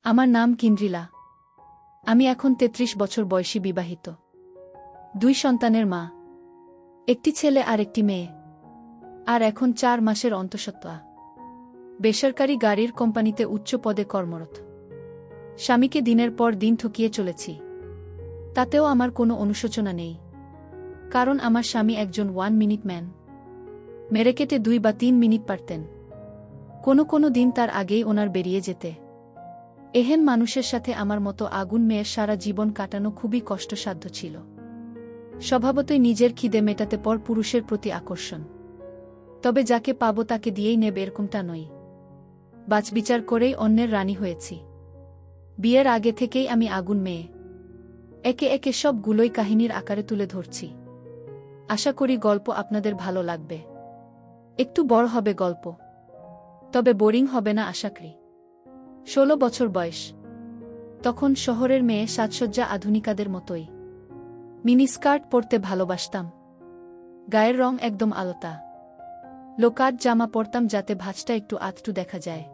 আমার নাম কিন্দ্রিলা। আমি এখন ৩৩ বছর বয়সী বিবাহিত। ২ সন্তানের মা, একটি ছেলে আর একটি মেয়ে। আর এখন ৪ মাসের অন্তঃসত্ত্বা। বেসরকারি গাড়ির কোম্পানিতে উচ্চ পদে কর্মরত। স্বামীকে দিনের পর দিন ঠকিয়ে চলেছি। তাতেও আমার কোনো অনুশোচনা নেই, কারণ আমার স্বামী একজন 1 মিনিট ম্যান। মেরে কেটে ২ বা ৩ মিনিট পারতেন। কোনো দিন তার আগেই ওনার বেরিয়ে যেতে। এহেন মানুষের সাথে আমার মতো আগুন মেয়ের সারা জীবন কাটানো খুবই কষ্টসাধ্য ছিল। স্বভাবতই নিজের খিদে মেটাতে পর পুরুষের প্রতি আকর্ষণ। তবে যাকে পাবো তাকে দিয়েই নেবে এরকমটা নই। বাছবিচার করেই অন্যের রানী হয়েছি। বিয়ের আগে থেকেই আমি আগুন মেয়ে। একে একে সবগুলোই কাহিনীর আকারে তুলে ধরছি। আশা করি গল্প আপনাদের ভালো লাগবে। একটু বড় হবে গল্প, তবে বোরিং হবে না আশা করি। ১৬ বছর বয়স। তখন শহরের মেয়ে, সাজসজ্জা আধুনিকাদের মতোই। মিনিস্কার্ট পরতে ভালোবাসতাম। গায়ের রং একদম আলতা। লোকাট জামা পরতাম যাতে ভাঁজটা একটু আধটু দেখা যায়।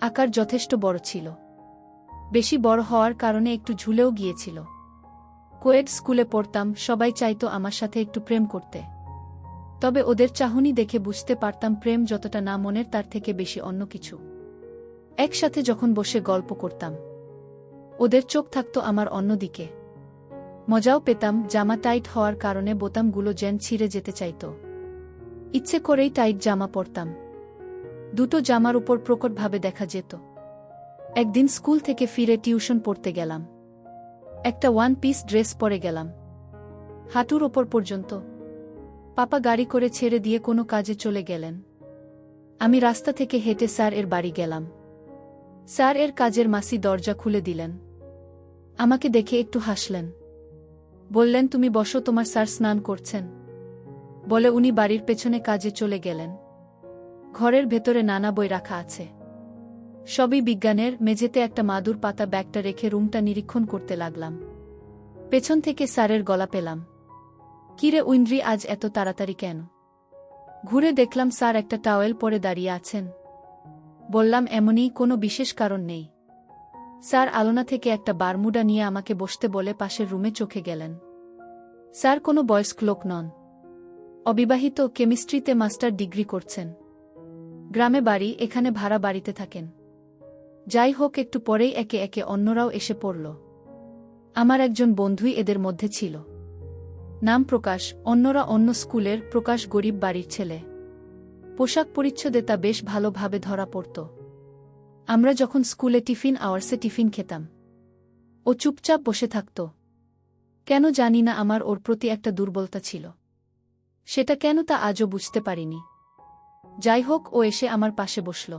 আকার যথেষ্ট বড় ছিল। বেশি বড় হওয়ার কারণে একটু ঝুলেও গিয়েছিল। কোয়েড স্কুলে পড়তাম, সবাই চাইতো আমার সাথে একটু প্রেম করতে। তবে ওদের চাহনি দেখে বুঝতে পারতাম প্রেম যতটা না মনের তার থেকে বেশি অন্য কিছু। একসাথে যখন বসে গল্প করতাম, ওদের চোখ থাকতো আমার অন্যদিকে। মজাও পেতাম, জামা টাইট হওয়ার কারণে বোতামগুলো যেন ছিঁড়ে যেতে চাইত। ইচ্ছে করেই টাইট জামা পরতাম। দুটো জামার উপর প্রকটভাবে দেখা যেত। একদিন স্কুল থেকে ফিরে টিউশন পড়তে গেলাম। একটা 1 পিস ড্রেস পরে গেলাম, হাঁটুর ওপর পর্যন্ত। পাপা গাড়ি করে ছেড়ে দিয়ে কোনো কাজে চলে গেলেন। আমি রাস্তা থেকে হেঁটে স্যার এর বাড়ি গেলাম। স্যার এর কাজের মাসি দরজা খুলে দিলেন। আমাকে দেখে একটু হাসলেন। বললেন, তুমি বসো, তোমার স্যার স্নান করছেন। বলে উনি বাড়ির পেছনে কাজে চলে গেলেন। ঘরের ভেতরে নানা বই রাখা আছে, সবই বিজ্ঞানের। মেঝেতে একটা মাদুর পাতা ব্যাগটা রেখে রুমটা নিরীক্ষণ করতে লাগলাম। পেছন থেকে স্যারের গলা পেলাম, কিরে উইন্দ্রি, আজ এত তাড়াতাড়ি কেন? ঘুরে দেখলাম স্যার একটা টাওয়েল পরে দাঁড়িয়ে আছেন। বললাম, এমনই, কোনো বিশেষ কারণ নেই। স্যার আলনা থেকে একটা বারমুডা নিয়ে আমাকে বসতে বলে পাশের রুমে চোখে গেলেন। স্যার কোনো বয়স্ক লোক নন, অবিবাহিত, কেমিস্ট্রিতে মাস্টার ডিগ্রি করছেন। গ্রামে বাড়ি, এখানে ভাড়া বাড়িতে থাকেন। যাই হোক, একটু পরেই একে একে অন্যরাও এসে পড়ল। আমার একজন বন্ধুই এদের মধ্যে ছিল, নাম প্রকাশ। অন্যরা অন্য স্কুলের, প্রকাশ গরিব বাড়ির ছেলে। পোশাক পরিচ্ছদে তা বেশ ভালোভাবে ধরা পড়ত। আমরা যখন স্কুলে টিফিন আওয়ার্সে টিফিন খেতাম, ও চুপচাপ বসে থাকত। কেন জানি না, আমার ওর প্রতি একটা দুর্বলতা ছিল। সেটা কেন তা আজও বুঝতে পারিনি। যাই হোক, ও এসে আমার পাশে বসল।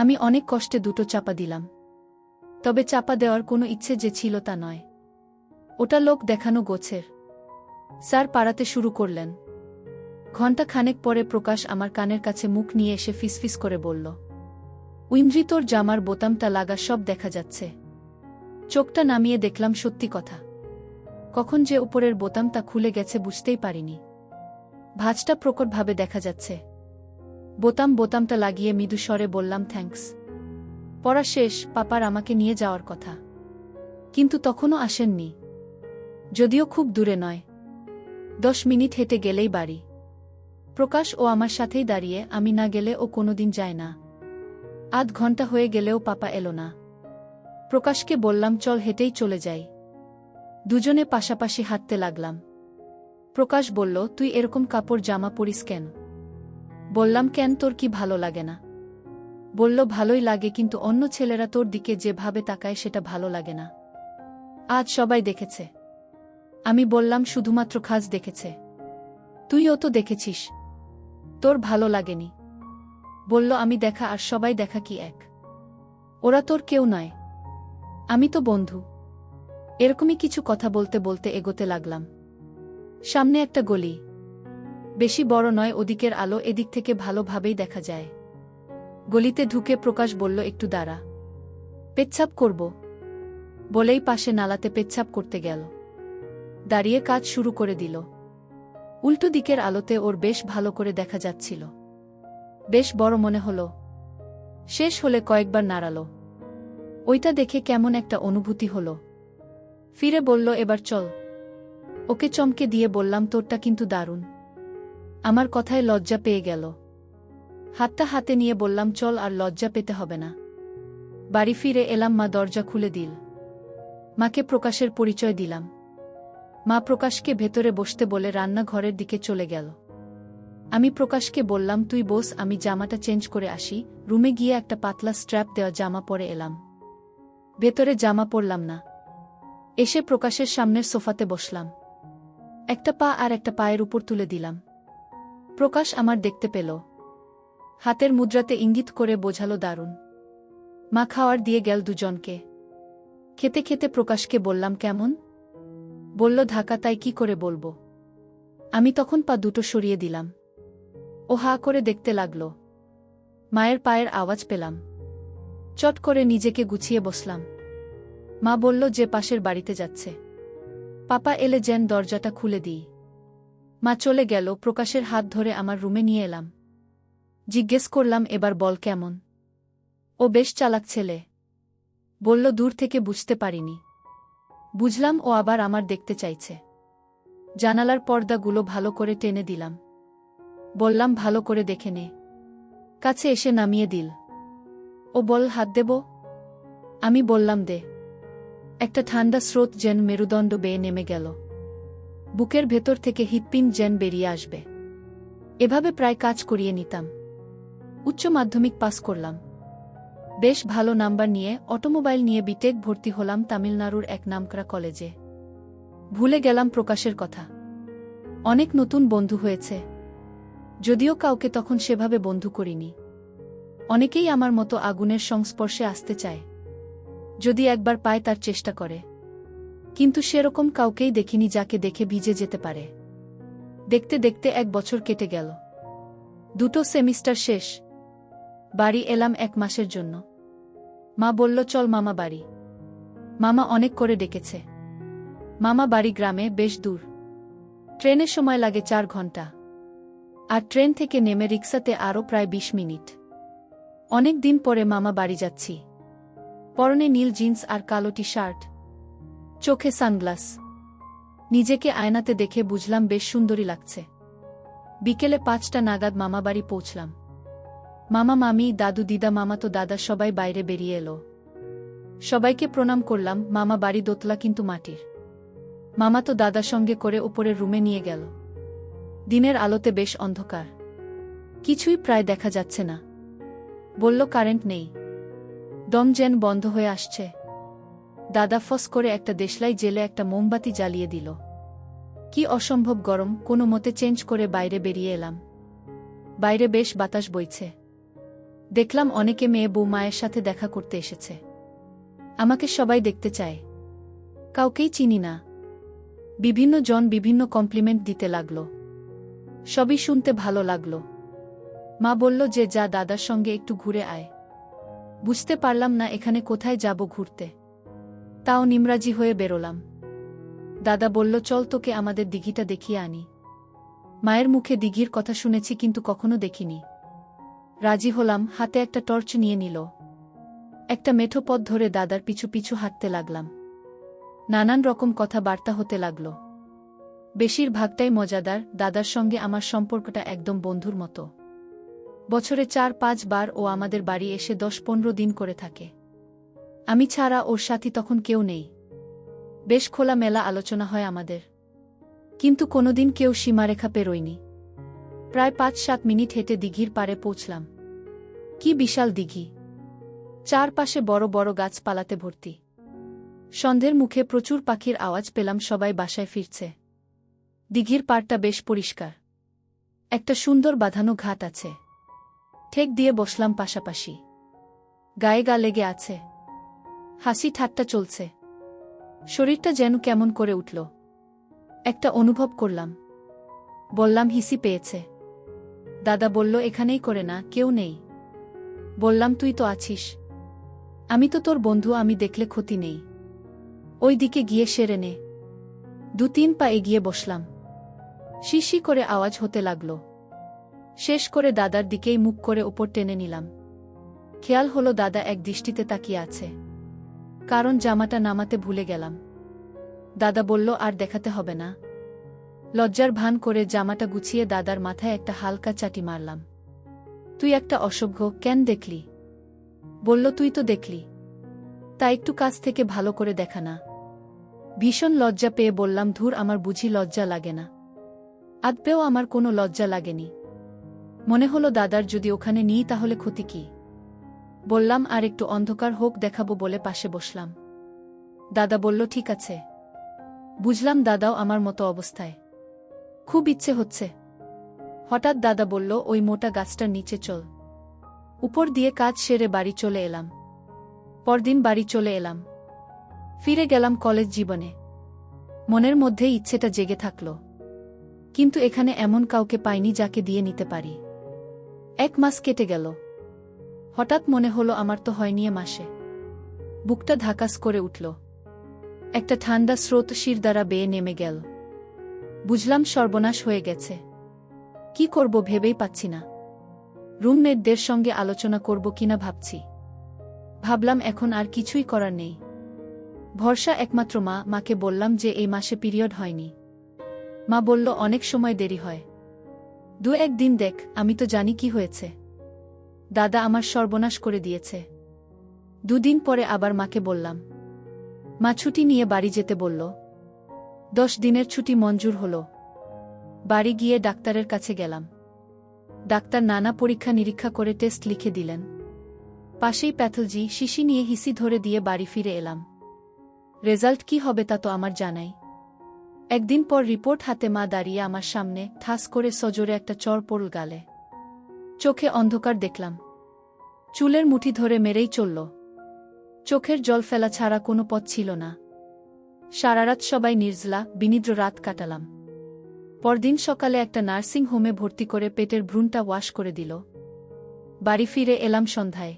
আমি অনেক কষ্টে দুটো চাপা দিলাম। তবে চাপা দেওয়ার কোনো ইচ্ছে যে ছিল তা নয়, ওটা লোক দেখানো গোছের। স্যার পাড়াতে শুরু করলেন। ঘণ্টা খানেক পরে প্রকাশ আমার কানের কাছে মুখ নিয়ে এসে ফিসফিস করে বলল, উইন্দ্রি, তোর জামার বোতামটা লাগা সব দেখা যাচ্ছে। চোখটা নামিয়ে দেখলাম সত্যি কথা। কখন যে উপরের বোতামটা খুলে গেছে বুঝতেই পারিনি। ভাঁজটা প্রকটভাবে দেখা যাচ্ছে। বোতামটা লাগিয়ে মৃদু স্বরে বললাম, থ্যাঙ্কস। পড়া শেষ, পাপার আমাকে নিয়ে যাওয়ার কথা, কিন্তু তখনও আসেননি। যদিও খুব দূরে নয়, 10 মিনিট হেঁটে গেলেই বাড়ি। প্রকাশ ও আমার সাথেই দাঁড়িয়ে, আমি না গেলে ও কোনোদিন যায় না। আধ ঘন্টা হয়ে গেলেও পাপা এলো না। প্রকাশকে বললাম, চল হেঁটেই চলে যাই। দুজনে পাশাপাশি হাঁটতে লাগলাম। প্রকাশ বলল, তুই এরকম কাপড় জামা পরিস কেন? বললাম, কেন, তোর কি ভালো লাগে না? বলল, ভালোই লাগে, কিন্তু অন্য ছেলেরা তোর দিকে যেভাবে তাকায় সেটা ভালো লাগে না। আজ সবাই দেখেছে। আমি বললাম, শুধুমাত্র খাস দেখেছে? তুইও তো দেখেছিস, তোর ভালো লাগেনি? বলল, আমি দেখা আর সবাই দেখা কি এক? ওরা তোর কেউ নয়, আমি তো বন্ধু। এরকমই কিছু কথা বলতে বলতে এগোতে লাগলাম। সামনে একটা গলি, বেশি বড় নয়, ওদিকের আলো এদিক থেকে ভালোভাবেই দেখা যায়। গলিতে ঢুকে প্রকাশ বলল, একটু দাঁড়া, পেচ্ছাপ করব। বলেই পাশে নালাতে পেচ্ছাপ করতে গেল। দাঁড়িয়ে কাজ শুরু করে দিল। উল্টো দিকের আলোতে ওর বেশ ভালো করে দেখা যাচ্ছিল। বেশ বড় মনে হলো। শেষ হলে কয়েকবার নাড়ালো। ওইটা দেখে কেমন একটা অনুভূতি হলো। ফিরে বলল, এবার চল। ওকে চমকে দিয়ে বললাম, তোরটা কিন্তু দারুণ। আমার কথায় লজ্জা পেয়ে গেল। হাতটা হাতে নিয়ে বললাম, চল, আর লজ্জা পেতে হবে না। বাড়ি ফিরে এলাম, মা দরজা খুলে দিল। মাকে প্রকাশের পরিচয় দিলাম। মা প্রকাশকে ভেতরে বসতে বলে রান্নাঘরের দিকে চলে গেল। আমি প্রকাশকে বললাম, তুই বস, আমি জামাটা চেঞ্জ করে আসি। রুমে গিয়ে একটা পাতলা স্ট্র্যাপ দেওয়া জামা পরে এলাম। ভেতরে জামা পরলাম না। এসে প্রকাশের সামনের সোফাতে বসলাম। একটা পা আর একটা পায়ের উপর তুলে দিলাম। প্রকাশ আমার দেখতে পেল। হাতের মুদ্রাতে ইঙ্গিত করে বোঝালো, দারুণ। মা খাওয়ার দিয়ে গেল দুজনকে। খেতে খেতে প্রকাশকে বললাম, কেমন? বলল, ঢাকা। তাই কি করে বলবো? আমি তখন পা দুটো সরিয়ে দিলাম। ও হা করে দেখতে লাগল। মায়ের পায়ের আওয়াজ পেলাম। চট করে নিজেকে গুছিয়ে বসলাম। মা বলল যে পাশের বাড়িতে যাচ্ছে। পাপা এলে যেন দরজাটা খুলে দিই। মা চলে গেল। প্রকাশের হাত ধরে আমার রুমে নিয়ে এলাম। জিজ্ঞেস করলাম, এবার বল কেমন? ও বেশ চালাক ছেলে। বলল, দূর থেকে বুঝতে পারিনি। বুঝলাম ও আবার আমার দেখতে চাইছে। জানালার পর্দাগুলো ভালো করে টেনে দিলাম। বললাম, ভালো করে দেখে নে। কাছে এসে নামিয়ে দিল। ও বল, হাত দেব? আমি বললাম, দে। একটা ঠান্ডা স্রোত যেন মেরুদণ্ড বেয়ে নেমে গেল। বুকের ভেতর থেকে হৃৎপিণ্ড যেন বেরিয়ে আসবে। এভাবে প্রায় কাজ করিয়ে নিতাম। উচ্চ মাধ্যমিক পাস করলাম। বেশ ভালো নাম্বার নিয়ে অটোমোবাইল নিয়ে বিটেক ভর্তি হলাম তামিলনাড়ুর এক নামকরা কলেজে। ভুলে গেলাম প্রকাশের কথা। অনেক নতুন বন্ধু হয়েছে, যদিও কাউকে তখন সেভাবে বন্ধু করিনি। অনেকেই আমার মতো আগুনের সংস্পর্শে আসতে চায়, যদি একবার পায় তার চেষ্টা করে। কিন্তু সেরকম কাউকেই দেখিনি যাকে দেখে ভিজে যেতে পারে। দেখতে দেখতে 1 বছর কেটে গেল। 2টো সেমিস্টার শেষ। বাড়ি এলাম 1 মাসের জন্য। মা বলল, চল মামা বাড়ি। মামা অনেক করে ডেকেছে। মামা বাড়ি গ্রামে, বেশ দূর। ট্রেনে সময় লাগে 4 ঘন্টা। আর ট্রেন থেকে নেমে রিক্সাতে আরও প্রায় 20 মিনিট। অনেক দিন পরে মামা বাড়ি যাচ্ছি। পরনে নীল জিন্স আর কালো টি শার্ট, চোখে সানগ্লাস। নিজেকে আয়নাতে দেখে বুঝলাম বেশ সুন্দরী লাগছে। বিকেলে 5টা নাগাদ মামা বাড়ি পৌঁছলাম। মামা, মামি, দাদু, দিদা, মামাতো দাদা সবাই বাইরে বেরিয়ে এলো। সবাইকে প্রণাম করলাম। মামা বাড়ি দোতলা কিন্তু মাটির। মামাতো দাদা সঙ্গে করে উপরের রুমে নিয়ে গেল। দিনের আলোতে বেশ অন্ধকার, কিছুই প্রায় দেখা যাচ্ছে না। বলল, কারেন্ট নেই, দম যেন বন্ধ হয়ে আসছে। দাদা ফস করে একটা দেশলাই জেলে একটা মোমবাতি জ্বালিয়ে দিল। কি অসম্ভব গরম। কোনো মতে চেঞ্জ করে বাইরে বেরিয়ে এলাম। বাইরে বেশ বাতাস বইছে। দেখলাম অনেকে মেয়ে বউ মায়ের সাথে দেখা করতে এসেছে। আমাকে সবাই দেখতে চায়। কাউকেই চিনি না। বিভিন্ন জন বিভিন্ন কমপ্লিমেন্ট দিতে লাগল। সবই শুনতে ভালো লাগল। মা বলল যে, যা দাদার সঙ্গে একটু ঘুরে আয়। বুঝতে পারলাম না এখানে কোথায় যাব ঘুরতে। তাও নিমরাজি হয়ে বেরোলাম। দাদা বলল, চল তোকে আমাদের দিঘিটা দেখিয়ে আনি। মায়ের মুখে দিঘির কথা শুনেছি কিন্তু কখনো দেখিনি। রাজি হলাম। হাতে একটা টর্চ নিয়ে নিল। একটা মেঠো পথ ধরে দাদার পিছু পিছু হাঁটতে লাগলাম। নানান রকম কথাবার্তা হতে লাগল। বেশিরভাগটাই মজাদার। দাদার সঙ্গে আমার সম্পর্কটা একদম বন্ধুর মতো। বছরে 4-5 বার ও আমাদের বাড়ি এসে 10-15 দিন করে থাকে। আমি ছাড়া ওর সাথী তখন কেউ নেই। বেশ খোলামেলা আলোচনা হয় আমাদের, কিন্তু কোনোদিন কেউ সীমারেখা পেরোয়নি। প্রায় 5-7 মিনিট হেঁটে দিঘির পাড়ে পৌঁছলাম। কি বিশাল দিঘি! চারপাশে বড় বড় গাছপালাতে ভর্তি। সন্ধ্যের মুখে প্রচুর পাখির আওয়াজ পেলাম। সবাই বাসায় ফিরছে। দিঘির পাড়টা বেশ পরিষ্কার। একটা সুন্দর বাঁধানো ঘাট আছে। ঠেক দিয়ে বসলাম পাশাপাশি। গায়ে গা লেগে আছে। হাসি ঠাট্টা চলছে। শরীরটা যেন কেমন করে উঠল। একটা অনুভব করলাম। বললাম, হিসি পেয়েছে। দাদা বলল, এখানেই করে না, কেউ নেই। বললাম, তুই তো আছিস। আমি তো তোর বন্ধু, আমি দেখলে ক্ষতি নেই। ওই দিকে গিয়ে সেরে নে। 2-3 পা এগিয়ে বসলাম। শিশি করে আওয়াজ হতে লাগল। শেষ করে দাদার দিকেই মুখ করে ওপর টেনে নিলাম। খেয়াল হলো দাদা এক দৃষ্টিতে তাকিয়ে আছে। কারণ জামাটা নামাতে ভুলে গেলাম। দাদা বলল, আর দেখাতে হবে না। লজ্জার ভান করে জামাটা গুছিয়ে দাদার মাথায় একটা হালকা চাটি মারলাম। তুই একটা অসভ্য, কেন দেখলি? বলল, তুই তো দেখলি, তা একটু কাছ থেকে ভালো করে দেখা না। ভীষণ লজ্জা পেয়ে বললাম, ধুর, আমার বুঝি লজ্জা লাগে না? আদপেও আমার কোনো লজ্জা লাগেনি। মনে হলো দাদার যদি ওখানে নিই তাহলে ক্ষতি কি। বললাম, আর একটু অন্ধকার হোক দেখাবো বলে পাশে বসলাম। দাদা বলল, ঠিক আছে। বুঝলাম দাদাও আমার মতো অবস্থায়। খুব ইচ্ছে হচ্ছে। হঠাৎ দাদা বলল, ওই মোটা গাছটার নিচে চল। উপর দিয়ে কাজ সেরে বাড়ি চলে এলাম। পরদিন বাড়ি চলে এলাম। ফিরে গেলাম কলেজ জীবনে। মনের মধ্যে ইচ্ছেটা জেগে থাকল, কিন্তু এখানে এমন কাউকে পাইনি যাকে দিয়ে নিতে পারি। 1 মাস কেটে গেল। হঠাৎ মনে হলো আমার তো হয়নি এ মাসে। বুকটা ধাকাস করে উঠল। একটা ঠান্ডা স্রোত শির দ্বারা বেয়ে নেমে গেল। বুঝলাম সর্বনাশ হয়ে গেছে। কি করব ভেবেই পাচ্ছি না। রুমমেটদের সঙ্গে আলোচনা করব কিনা ভাবছি। ভাবলাম এখন আর কিছুই করার নেই। ভরসা একমাত্র মা। মাকে বললাম যে এই মাসে পিরিয়ড হয়নি। মা বলল, অনেক সময় দেরি হয়, 2-1 দিন দেখ। আমি তো জানি কি হয়েছে। দাদা আমার সর্বনাশ করে দিয়েছে। 2 দিন পরে আবার মাকে বললাম। মা ছুটি নিয়ে বাড়ি যেতে বলল। 10 দিনের ছুটি মঞ্জুর হলো। বাড়ি গিয়ে ডাক্তারের কাছে গেলাম। ডাক্তার নানা পরীক্ষা নিরীক্ষা করে টেস্ট লিখে দিলেন। পাশেই প্যাথলজি শিশি নিয়ে হিসি ধরে দিয়ে বাড়ি ফিরে এলাম। রেজাল্ট কি হবে তা তো আমার জানাই। একদিন পর রিপোর্ট হাতে মা দাঁড়িয়ে আমার সামনে, ঠাস করে সজোরে একটা চড় পড়ল গালে। চোখে অন্ধকার দেখলাম। চুলের মুঠি ধরে মেরেই চলল। চোখের জল ফেলা ছাড়া কোনো পথ ছিল না। সারারাত সবাই নির্জলা বিনিদ্র রাত কাটালাম। পরদিন সকালে একটা নার্সিং হোমে ভর্তি করে পেটের ভ্রূণটা ওয়াশ করে দিল। বাড়ি ফিরে এলাম সন্ধ্যায়।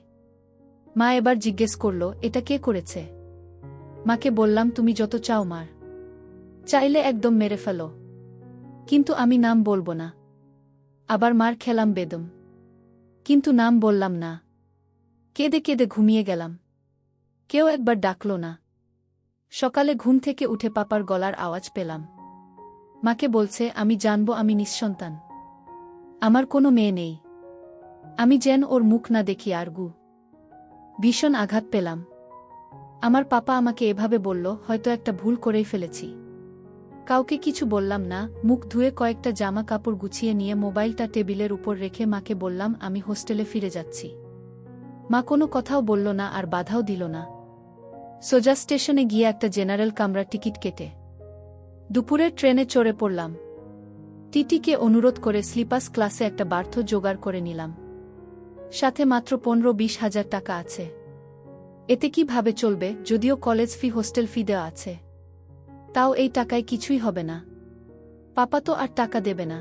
মা এবার জিজ্ঞেস করল, এটা কে করেছে? মাকে বললাম, তুমি যত চাও মার, চাইলে একদম মেরে ফেলো, কিন্তু আমি নাম বলবো না। আবার মার খেলাম বেদম, কিন্তু নাম বললাম না। কেঁদে কেঁদে ঘুমিয়ে গেলাম। কেউ একবার ডাকল না। সকালে ঘুম থেকে উঠে পাপার গলার আওয়াজ পেলাম। মাকে বলছে, আমি জানব আমি নিঃসন্তান, আমার কোনো মেয়ে নেই। আমি যেন ওর মুখ না দেখি আর গু। ভীষণ আঘাত পেলাম। আমার পাপা আমাকে এভাবে বলল, হয়তো একটা ভুল করেই ফেলেছি। কাউকে কিছু বললাম না। মুখ ধুয়ে কয়েকটা জামা কাপড় গুছিয়ে নিয়ে মোবাইলটা টেবিলের উপর রেখে মাকে বললাম, আমি হোস্টেলে ফিরে যাচ্ছি। মা কোনো কথাও বলল না আর বাধাও দিল না। সোজা স্টেশনে গিয়ে একটা জেনারেল কামরা টিকিট কেটে দুপুরের ট্রেনে চড়ে পড়লাম। টিটিকে অনুরোধ করে স্লিপাস ক্লাসে একটা বার্থ জোগাড় করে নিলাম। সাথে মাত্র 15-20 হাজার টাকা আছে। এতে কিভাবে চলবে? যদিও কলেজ ফি হোস্টেল ফি দেওয়া আছে, তাও এই টাকায় কিছুই হবে না। পাপা তো আর টাকা দেবে না।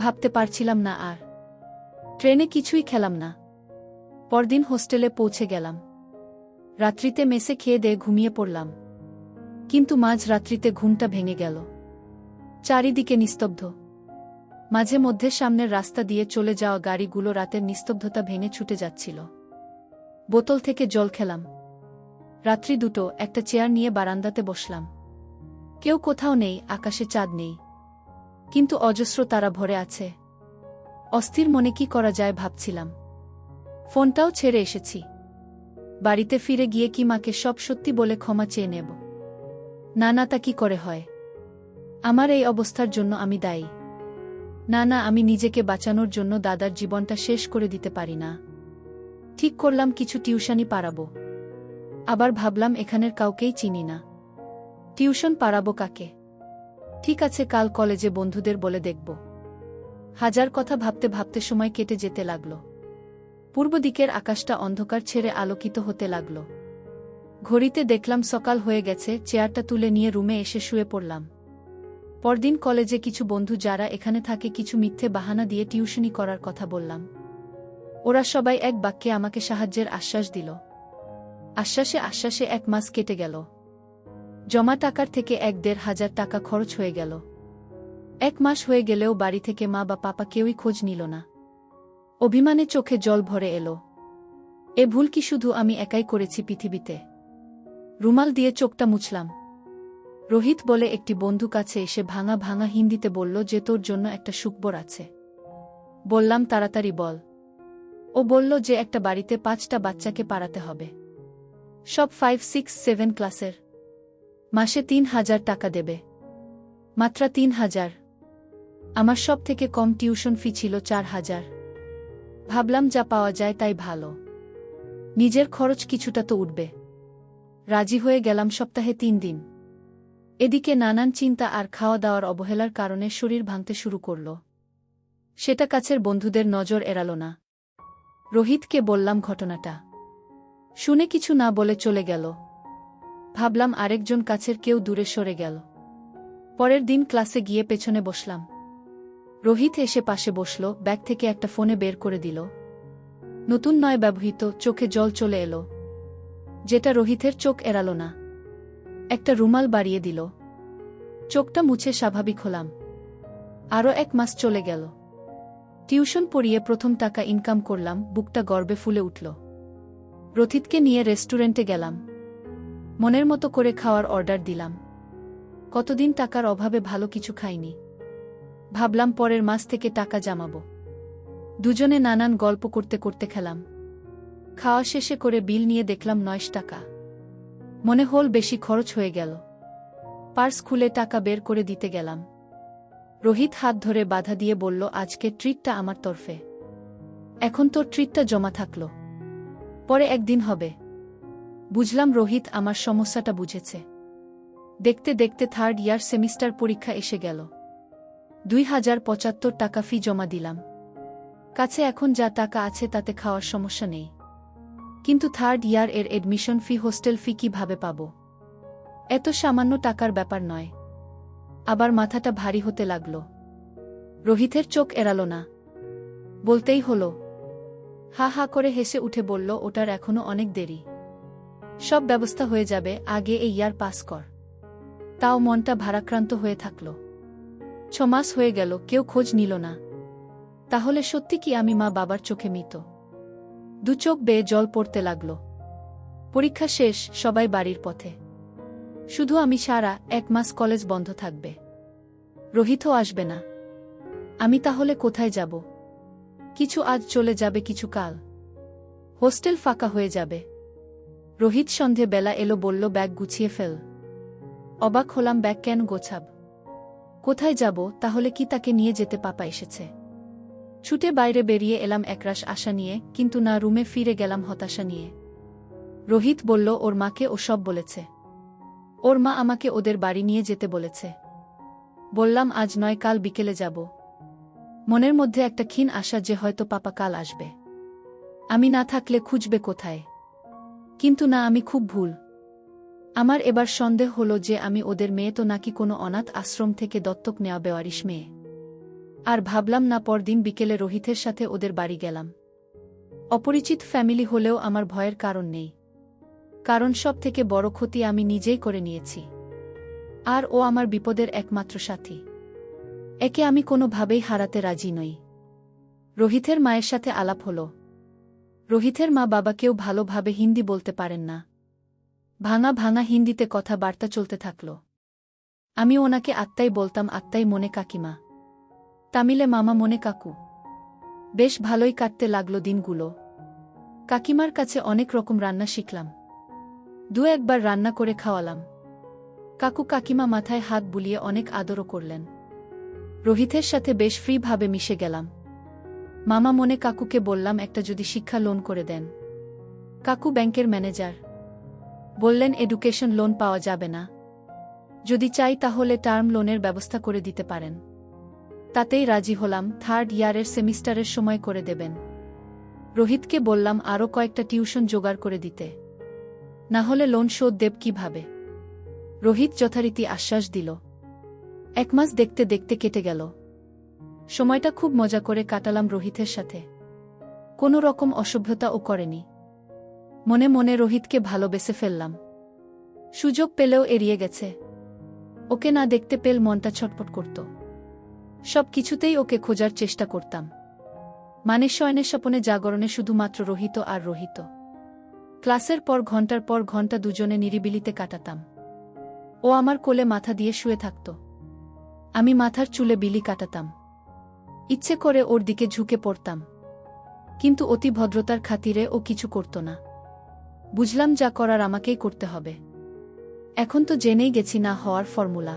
ভাবতে পারছিলাম না আর। ট্রেনে কিছুই খেলাম না। পরদিন হোস্টেলে পৌঁছে গেলাম। রাত্রিতে মেসে খেয়ে দিয়ে ঘুমিয়ে পড়লাম। কিন্তু মাঝ রাত্রিতে ঘুমটা ভেঙে গেল। চারিদিকে নিস্তব্ধ। মাঝে মধ্যে সামনের রাস্তা দিয়ে চলে যাওয়া গাড়িগুলো রাতের নিস্তব্ধতা ভেঙে ছুটে যাচ্ছিল। বোতল থেকে জল খেলাম। রাত্রি 2টো, একটা চেয়ার নিয়ে বারান্দাতে বসলাম। কেউ কোথাও নেই, আকাশে চাঁদ নেই, কিন্তু অজস্র তারা ভরে আছে। অস্থির মনে কি করা যায় ভাবছিলাম। ফোনটাও ছেড়ে এসেছি। বাড়িতে ফিরে গিয়ে কি মাকে সব সত্যি বলে ক্ষমা চেয়ে নেব? না না, তা কি করে হয়? আমার এই অবস্থার জন্য আমি দায়ী। না না, আমি নিজেকে বাঁচানোর জন্য দাদার জীবনটা শেষ করে দিতে পারি না। ঠিক করলাম কিছু টিউশনি পাড়াবো। আবার ভাবলাম এখানের কাউকেই চিনি না, টিউশন পাড়াবো কাকে? ঠিক আছে, কাল কলেজে বন্ধুদের বলে দেখব। হাজার কথা ভাবতে ভাবতে সময় কেটে যেতে লাগল। পূর্ব দিকের আকাশটা অন্ধকার ছেড়ে আলোকিত হতে লাগল। ঘড়িতে দেখলাম সকাল হয়ে গেছে। চেয়ারটা তুলে নিয়ে রুমে এসে শুয়ে পড়লাম। পরদিন কলেজে কিছু বন্ধু যারা এখানে থাকে কিছু মিথ্যে বাহানা দিয়ে টিউশনি করার কথা বললাম। ওরা সবাই এক বাক্যে আমাকে সাহায্যের আশ্বাস দিল। আশ্বাসে আশ্বাসে 1 মাস কেটে গেল। জমা টাকার থেকে 1-1.5 হাজার টাকা খরচ হয়ে গেল। 1 মাস হয়ে গেলেও বাড়ি থেকে মা বা পাপা কেউই খোঁজ নিল না। অভিমানে চোখে জল ভরে এলো। এ ভুল কি শুধু আমি একাই করেছি পৃথিবীতে? রুমাল দিয়ে চোখটা মুছলাম। রোহিত বলে একটি বন্ধু কাছে এসে ভাঙা ভাঙা হিন্দিতে বলল যে তোর জন্য একটা সুখবর আছে। বললাম তাড়াতাড়ি বল। ও বলল যে একটা বাড়িতে 5টা বাচ্চাকে পাড়াতে হবে, সব 5, 6, 7 ক্লাসের। মাসে 3,000 টাকা দেবে। মাত্র 3,000। আমার সব থেকে কম টিউশন ফি ছিল 4,000। ভাবলাম যা পাওয়া যায় তাই ভালো, নিজের খরচ কিছুটা তো উঠবে। রাজি হয়ে গেলাম সপ্তাহে 3 দিন। এদিকে নানান চিন্তা আর খাওয়া দাওয়ার অবহেলার কারণে শরীর ভাঙতে শুরু করল। সেটা কাছের বন্ধুদের নজর এড়াল না। রোহিতকে বললাম ঘটনাটা। শুনে কিছু না বলে চলে গেল। ভাবলাম আরেকজন কাছের কেউ দূরে সরে গেল। পরের দিন ক্লাসে গিয়ে পেছনে বসলাম। রোহিত এসে পাশে বসল, ব্যাগ থেকে একটা ফোনে বের করে দিল। নতুন নয়, ব্যবহৃত। চোখে জল চলে এলো, যেটা রোহিতের চোখ এড়াল না। একটা রুমাল বাড়িয়ে দিল। চোখটা মুছে স্বাভাবিক হলাম। আরও 1 মাস চলে গেল। টিউশন পড়িয়ে প্রথম টাকা ইনকাম করলাম, বুকটা গর্বে ফুলে উঠল। রোহিতকে নিয়ে রেস্টুরেন্টে গেলাম। মনের মতো করে খাওয়ার অর্ডার দিলাম। কতদিন টাকার অভাবে ভালো কিছু খাইনি। ভাবলাম পরের মাস থেকে টাকা জমাবো। দুজনে নানান গল্প করতে করতে খেলাম। খাওয়া শেষে করে বিল নিয়ে দেখলাম 9 টাকা। মনে হল বেশি খরচ হয়ে গেল। পার্স খুলে টাকা বের করে দিতে গেলাম। রোহিত হাত ধরে বাধা দিয়ে বলল, আজকে ট্রিটটা আমার তরফে। এখন তোর ট্রিটটা জমা থাকলো, পরে একদিন হবে। বুঝলাম রোহিত আমার সমস্যাটা বুঝেছে। দেখতে দেখতে 3rd ইয়ার সেমিস্টার পরীক্ষা এসে গেল। 2,075 টাকা ফি জমা দিলাম। কাছে এখন যা টাকা আছে তাতে খাওয়ার সমস্যা নেই। কিন্তু 3rd ইয়ার এর এডমিশন ফি, হোস্টেল ফি কিভাবে পাব? এত সামান্য টাকার ব্যাপার নয়। আবার মাথাটা ভারী হতে লাগল। রোহিতের চোখ এড়াল না। বলতেই হলো। হা হা করে হেসে উঠে বলল, ওটার এখনো অনেক দেরি। সব ব্যবস্থা হয়ে যাবে, আগে এই ইয়ার পাস কর। তাও মনটা ভারাক্রান্ত হয়ে থাকল। 6 মাস হয়ে গেল, কেউ খোঁজ নিল না। তাহলে সত্যি কি আমি মা বাবার চোখে মৃত? 2 চোখ বেয়ে জল পড়তে লাগল। পরীক্ষা শেষ, সবাই বাড়ির পথে। শুধু আমি সারা 1 মাস কলেজ বন্ধ থাকবে। রোহিতও আসবে না। আমি তাহলে কোথায় যাব? কিছু আজ চলে যাবে, কিছু কাল। হোস্টেল ফাঁকা হয়ে যাবে। রোহিত সন্ধে বেলা এলো, বলল ব্যাগ গুছিয়ে ফেল। অবাক হলাম, ব্যাগ কেন গোছাব? কোথায় যাব? তাহলে কি তাকে নিয়ে যেতে পাপা এসেছে? ছুটে বাইরে বেরিয়ে এলাম একরাশ আশা নিয়ে, কিন্তু না, রুমে ফিরে গেলাম হতাশা নিয়ে। রোহিত বলল ওর মাকে ও সব বলেছে। ওর মা আমাকে ওদের বাড়ি নিয়ে যেতে বলেছে। বললাম আজ নয়, কাল বিকেলে যাব। মনের মধ্যে একটা ক্ষীণ আশা যে হয়তো পাপা কাল আসবে। আমি না থাকলে খুঁজবে কোথায়? কিন্তু না, আমি খুব ভুল। আমার এবার সন্দেহ হলো যে আমি ওদের মেয়ে তো নাকি কোনো অনাথ আশ্রম থেকে দত্তক নেওয়া বেওয়ারিশ মেয়ে। আর ভাবলাম না, পরদিন বিকেলে রোহিতের সাথে ওদের বাড়ি গেলাম। অপরিচিত ফ্যামিলি হলেও আমার ভয়ের কারণ নেই, কারণ সব থেকে বড় ক্ষতি আমি নিজেই করে নিয়েছি। আর ও আমার বিপদের একমাত্র সাথী। একে আমি কোনোভাবেই হারাতে রাজি নই। রোহিতের মায়ের সাথে আলাপ হলো। রোহিতের মা বাবা কেউ ভালোভাবে হিন্দি বলতে পারেন না। ভাঙা ভাঙা হিন্দিতে কথাবার্তা চলতে থাকল। আমি ওনাকে আত্মাই বলতাম, আত্মাই মনে কাকিমা, তামিলে মামা মনে কাকু। বেশ ভালোই কাটতে লাগলো দিনগুলো। কাকিমার কাছে অনেক রকম রান্না শিখলাম। 2-1 বার রান্না করে খাওয়ালাম। কাকু কাকিমা মাথায় হাত বুলিয়ে অনেক আদরও করলেন। রোহিতের সাথে বেশ ফ্রিভাবে মিশে গেলাম। মামা মনে কাকুকে বললাম একটা যদি শিক্ষা লোন করে দেন। কাকু ব্যাংকের ম্যানেজার, বললেন এডুকেশন লোন পাওয়া যাবে না। যদি চাই তাহলে টার্ম লোনের ব্যবস্থা করে দিতে পারেন। তাতেই রাজি হলাম। 3rd ইয়ারের সেমিস্টারের সময় করে দেবেন। রোহিতকে বললাম আরও কয়েকটা টিউশন জোগাড় করে দিতে, না হলে লোন শোধ দেব কিভাবে। রোহিত যথারীতি আশ্বাস দিল। 1 মাস দেখতে দেখতে কেটে গেল। সময়টা খুব মজা করে কাটালাম রোহিতের সাথে। কোনো রকম অসভ্যতাও করেনি। মনে মনে রোহিতকে ভালোবেসে ফেললাম। সুযোগ পেলেও এড়িয়ে গেছে। ওকে না দেখতে পেল মনটা ছটপট করত। সব কিছুতেই ওকে খোঁজার চেষ্টা করতাম। মানে শয়নে স্বপনে জাগরণে শুধুমাত্র রোহিত আর রোহিত। ক্লাসের পর ঘন্টা দুজনে নিরিবিলিতে কাটাতাম। ও আমার কোলে মাথা দিয়ে শুয়ে থাকত। আমি মাথার চুলে বিলি কাটাতাম। ইচ্ছে করে ওর দিকে ঝুঁকে পড়তাম। কিন্তু অতি ভদ্রতার খাতিরে ও কিছু করত না। বুঝলাম যা করার আমাকেই করতে হবে। এখন তো জেনেই গেছি না হওয়ার ফর্মুলা।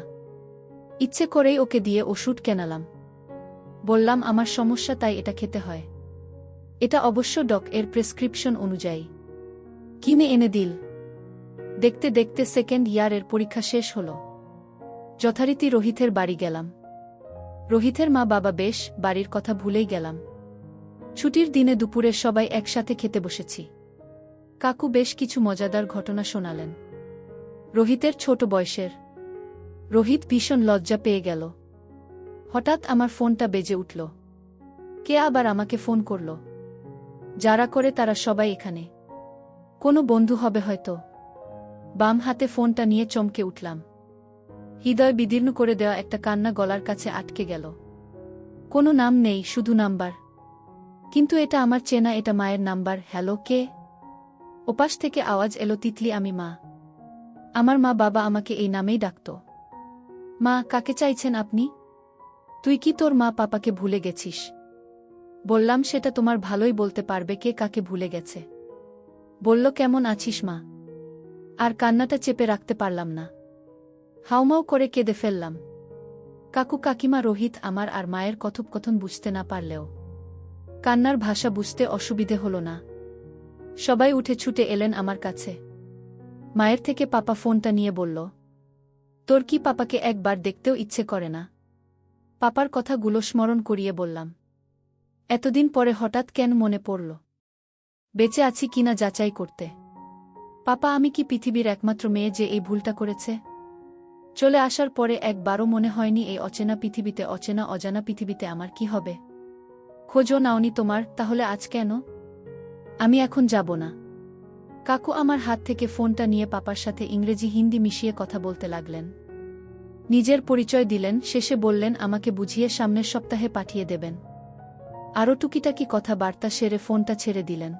ইচ্ছে করেই ওকে দিয়ে ওষুধ কেনালাম। বললাম আমার সমস্যা তাই এটা খেতে হয়। এটা অবশ্য এর প্রেসক্রিপশন অনুযায়ী। কিনে এনে দিল। দেখতে দেখতে সেকেন্ড ইয়ারের পরীক্ষা শেষ হল। যথারীতি রোহিতের বাড়ি গেলাম। রোহিতের মা বাবা বেশ, বাড়ির কথা ভুলেই গেলাম। ছুটির দিনে দুপুরে সবাই একসাথে খেতে বসেছি। কাকু বেশ কিছু মজাদার ঘটনা শোনালেন। রোহিতের ছোট বয়সের। রোহিত ভীষণ লজ্জা পেয়ে গেল। হঠাৎ আমার ফোনটা বেজে উঠল। কে আবার আমাকে ফোন করল? যারা করে তারা সবাই এখানে। কোনো বন্ধু হবে হয়তো। বাম হাতে ফোনটা নিয়ে চমকে উঠলাম। হৃদয় বিদীর্ণ করে দেওয়া একটা কান্না গলার কাছে আটকে গেল। কোনো নাম নেই, শুধু নাম্বার। কিন্তু এটা আমার চেনা, এটা মায়ের নাম্বার। হ্যালো, কে? ওপাশ থেকে আওয়াজ এলো, তিতলি, আমি মা। আমার মা বাবা আমাকে এই নামেই ডাকত। মা, কাকে চাইছেন আপনি? তুই কি তোর মা পাপাকে ভুলে গেছিস? বললাম সেটা তোমার ভালোই বলতে পারবে কে কাকে ভুলে গেছে। বলল, কেমন আছিস মা? আর কান্নাটা চেপে রাখতে পারলাম না। হাউমাউ করে কেঁদে ফেললাম। কাকু কাকিমা রোহিত আমার আর মায়ের কথোপকথন বুঝতে না পারলেও কান্নার ভাষা বুঝতে অসুবিধে হল না। সবাই উঠে ছুটে এলেন আমার কাছে। মায়ের থেকে পাপা ফোনটা নিয়ে বলল, তোর কি পাপাকে একবার দেখতেও ইচ্ছে করে না? পাপার কথাগুলো স্মরণ করিয়ে বললাম। এতদিন পরে হঠাৎ কেন মনে পড়ল বেঁচে আছি কিনা যাচাই করতে। পাপা, আমি কি পৃথিবীর একমাত্র মেয়ে যে এই ভুলটা করেছে? চলে আসার পরে একবারও মনে হয়নি এই অচেনা পৃথিবীতে, অজানা পৃথিবীতে আমার কি হবে? খোঁজও নাওনি তোমার, তাহলে আজ কেন? আমি এখন যাব না। কাকু আমার হাত থেকে ফোনটা নিয়ে পাপার সাথে ইংরেজি হিন্দি মিশিয়ে কথা বলতে লাগলেন। নিজের পরিচয় দিলেন, শেষে বললেন আমাকে বুঝিয়ে সামনের সপ্তাহে পাঠিয়ে দেবেন। আরও টুকিটাকি কথাবার্তা সেরে ফোনটা ছেড়ে দিলেন।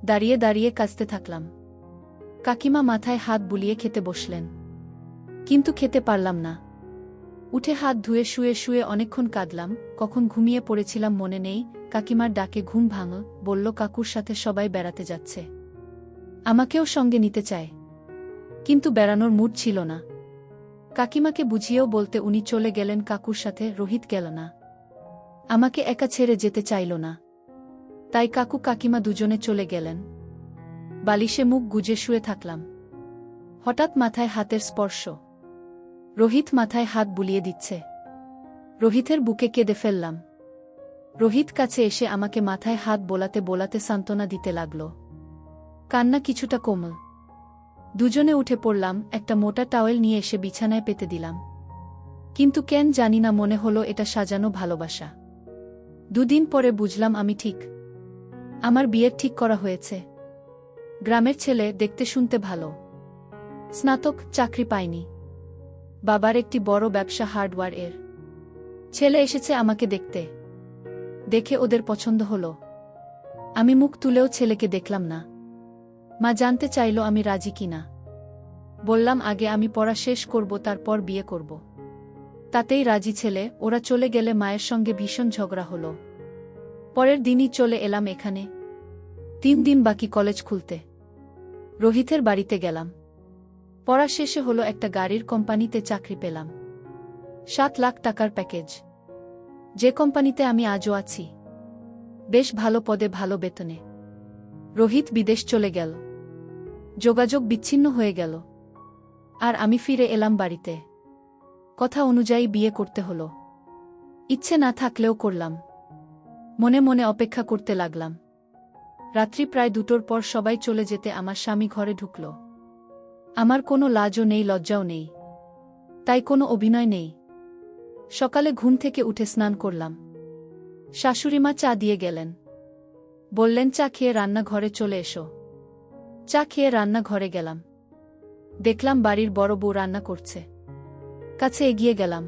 দাঁড়িয়ে দাঁড়িয়ে কাঁদতে থাকলাম। কাকিমা মাথায় হাত বুলিয়ে খেতে বসলেন। কিন্তু খেতে পারলাম না। উঠে হাত ধুয়ে শুয়ে শুয়ে অনেকক্ষণ কাঁদলাম। কখন ঘুমিয়ে পড়েছিলাম মনে নেই। কাকিমার ডাকে ঘুম ভাঙল। বলল, কাকুর সাথে সবাই বেড়াতে যাচ্ছে, আমাকেও সঙ্গে নিতে চায়। কিন্তু বেড়ানোর মুড ছিল না। কাকিমাকে বুঝিয়েও বলতে উনি চলে গেলেন কাকুর সাথে, রোহিত গেল না। আমাকে একা ছেড়ে যেতে চাইল না। তাই কাকু কাকিমা দুজনে চলে গেলেন। বালিশে মুখ গুজে শুয়ে থাকলাম। হঠাৎ মাথায় হাতের স্পর্শ। রোহিত মাথায় হাত বুলিয়ে দিচ্ছে। রোহিতের বুকে কেঁদে ফেললাম। রোহিত কাছে এসে আমাকে মাথায় হাত বোলাতে বোলাতে সান্ত্বনা দিতে লাগল। কান্না কিছুটা কমল। দুজনে উঠে পড়লাম। একটা মোটা টাওয়েল নিয়ে এসে বিছানায় পেতে দিলাম। কিন্তু কেন জানি না মনে হলো এটা সাজানো ভালোবাসা। দুদিন পরে বুঝলাম আমি ঠিক। আমার বিয়ের ঠিক করা হয়েছে। গ্রামের ছেলে, দেখতে শুনতে ভালো, স্নাতক, চাকরি পায়নি। বাবার একটি বড় ব্যবসা হার্ডওয়্যার এর। ছেলে এসেছে আমাকে দেখতে। দেখে ওদের পছন্দ হলো। আমি মুখ তুলেও ছেলেকে দেখলাম না। মা জানতে চাইল আমি রাজি কিনা। বললাম আগে আমি পড়া শেষ করব, তারপর বিয়ে করব। তাতেই রাজি ছেলে। ওরা চলে গেলে মায়ের সঙ্গে ভীষণ ঝগড়া হলো। পরের দিনই চলে এলাম এখানে। 3 দিন বাকি কলেজ খুলতে। রোহিতের বাড়িতে গেলাম। পড়া শেষে হলো একটা গাড়ির কোম্পানিতে চাকরি পেলাম। 7 লাখ টাকার প্যাকেজ। যে কোম্পানিতে আমি আজও আছি। বেশ ভালো পদে, ভালো বেতনে। রোহিত বিদেশ চলে গেল। যোগাযোগ বিচ্ছিন্ন হয়ে গেল। আর আমি ফিরে এলাম বাড়িতে। কথা অনুযায়ী বিয়ে করতে হলো। ইচ্ছে না থাকলেও করলাম। মনে মনে অপেক্ষা করতে লাগলাম। রাত্রি প্রায় 2টোর পর সবাই চলে যেতে আমার স্বামী ঘরে ঢুকল। আমার কোনো লাজও নেই, লজ্জাও নেই। তাই কোনো অভিনয় নেই। সকালে ঘুম থেকে উঠে স্নান করলাম। শাশুড়িমা চা দিয়ে গেলেন। বললেন, চা খেয়ে রান্নাঘরে চলে এসো। চা খেয়ে রান্নাঘরে গেলাম। দেখলাম বাড়ির বড় বউ রান্না করছে। কাছে এগিয়ে গেলাম।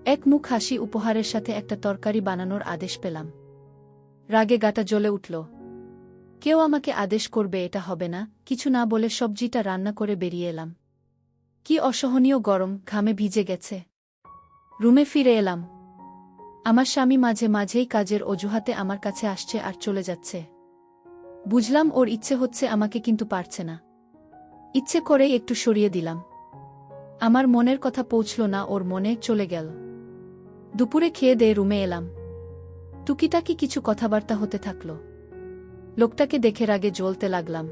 এক মুখ হাসি উপহারের সাথে একটা তরকারি বানানোর আদেশ পেলাম। রাগে গাটা জ্বলে উঠল। কেউ আমাকে আদেশ করবে এটা হবে না, কিছু না বলে সবজিটা রান্না করে বেরিয়ে এলাম। কি অসহনীয় গরম, ঘামে ভিজে গেছে। রুমে ফিরে এলাম। আমার স্বামী মাঝে মাঝেই কাজের অজুহাতে আমার কাছে আসছে আর চলে যাচ্ছে। বুঝলাম ওর ইচ্ছে হচ্ছে আমাকে, কিন্তু পারছে না। ইচ্ছে করেই একটু সরিয়ে দিলাম। আমার মনের কথা পৌঁছল না ওর মনে, চলে গেল। দুপুরে খেয়ে দিয়ে রুমে এলাম। টুকিটাকি কিছু কথাবার্তা হতে থাকল। লোকটাকে দেখে রাগে জ্বলতে লাগলাম।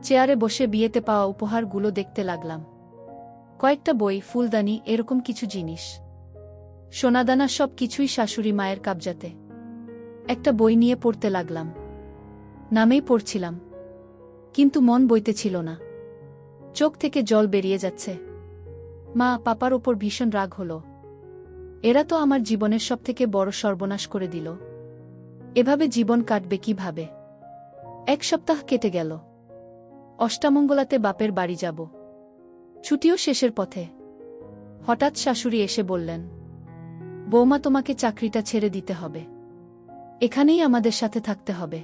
চেয়ারে বসে বিয়েতে পাওয়া উপহারগুলো দেখতে লাগলাম। কয়েকটা বই, ফুলদানি, এরকম কিছু জিনিস। সোনাদানা সব কিছুই শাশুড়ি মায়ের কাবজাতে। একটা বই নিয়ে পড়তে লাগলাম। নামেই পড়ছিলাম, কিন্তু মন বইতেছিল না। চোখ থেকে জল বেরিয়ে যাচ্ছে। মা পাপার ওপর ভীষণ রাগ হল। এরা তো আমার জীবনের সবথেকে বড় সর্বনাশ করে দিল। এভাবে জীবন কাটবে কিভাবে? 1 সপ্তাহ কেটে গেল। অষ্টামঙ্গলাতে বাপের বাড়ি যাব। ছুটিও শেষের পথে। হঠাৎ শাশুড়ি এসে বললেন, বৌমা তোমাকে চাকরিটা ছেড়ে দিতে হবে। এখানেই আমাদের সাথে থাকতে হবে।